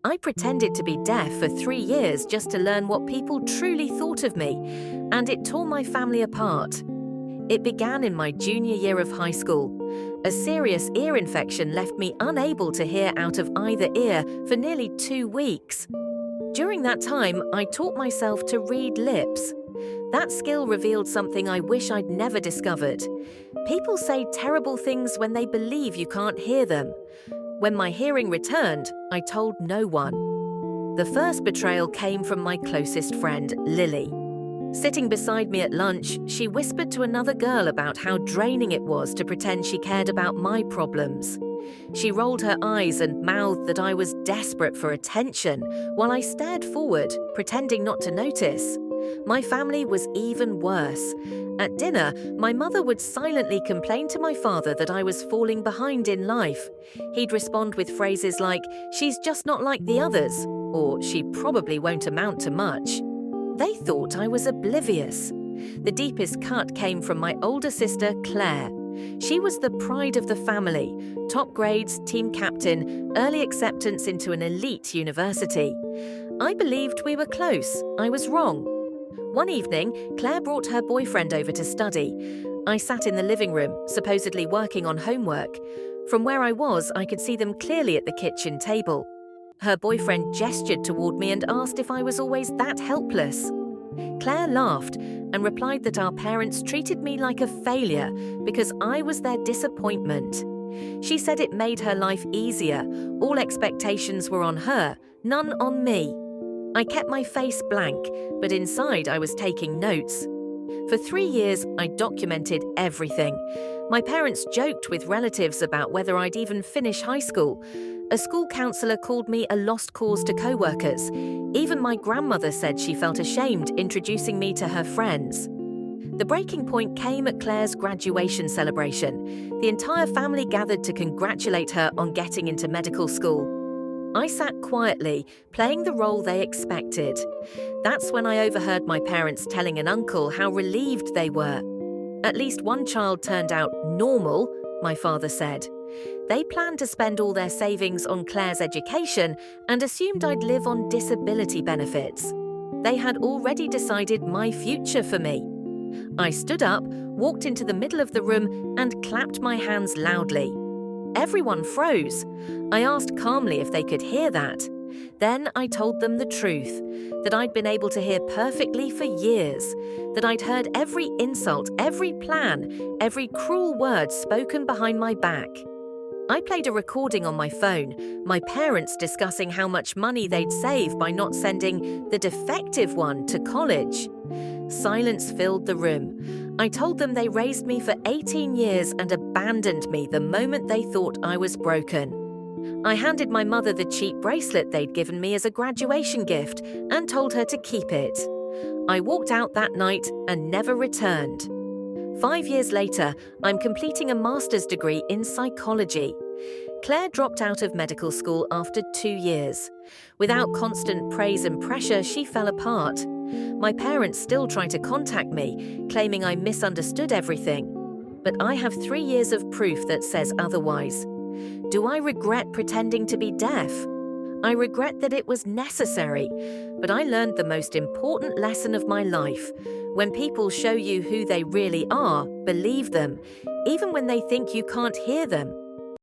I pretended to be deaf for 3 years just to learn what people truly thought of me, and it tore my family apart. It began in my junior year of high school. A serious ear infection left me unable to hear out of either ear for nearly 2 weeks. During that time, I taught myself to read lips. That skill revealed something I wish I'd never discovered. People say terrible things when they believe you can't hear them. When my hearing returned, I told no one. The first betrayal came from my closest friend, Lily. Sitting beside me at lunch, she whispered to another girl about how draining it was to pretend she cared about my problems. She rolled her eyes and mouthed that I was desperate for attention, while I stared forward, pretending not to notice. My family was even worse. At dinner, my mother would silently complain to my father that I was falling behind in life. He'd respond with phrases like, "She's just not like the others," or "She probably won't amount to much." They thought I was oblivious. The deepest cut came from my older sister, Claire. She was the pride of the family, top grades, team captain, early acceptance into an elite university. I believed we were close. I was wrong. One evening, Claire brought her boyfriend over to study. I sat in the living room, supposedly working on homework. From where I was, I could see them clearly at the kitchen table. Her boyfriend gestured toward me and asked if I was always that helpless. Claire laughed and replied that our parents treated me like a failure because I was their disappointment. She said it made her life easier. All expectations were on her, none on me. I kept my face blank, but inside I was taking notes. For 3 years, I documented everything. My parents joked with relatives about whether I'd even finish high school. A school counselor called me a lost cause to co-workers. Even my grandmother said she felt ashamed introducing me to her friends. The breaking point came at Claire's graduation celebration. The entire family gathered to congratulate her on getting into medical school. I sat quietly, playing the role they expected. That's when I overheard my parents telling an uncle how relieved they were. At least one child turned out normal, my father said. They planned to spend all their savings on Claire's education and assumed I'd live on disability benefits. They had already decided my future for me. I stood up, walked into the middle of the room, and clapped my hands loudly. Everyone froze. I asked calmly if they could hear that. Then I told them the truth, that I'd been able to hear perfectly for years, that I'd heard every insult, every plan, every cruel word spoken behind my back. I played a recording on my phone, my parents discussing how much money they'd save by not sending the defective one to college. Silence filled the room. I told them they raised me for 18 years and abandoned me the moment they thought I was broken. I handed my mother the cheap bracelet they'd given me as a graduation gift and told her to keep it. I walked out that night and never returned. 5 years later, I'm completing a master's degree in psychology. Claire dropped out of medical school after 2 years. Without constant praise and pressure, she fell apart. My parents still try to contact me, claiming I misunderstood everything. But I have 3 years of proof that says otherwise. Do I regret pretending to be deaf? I regret that it was necessary, but I learned the most important lesson of my life. When people show you who they really are, believe them, even when they think you can't hear them.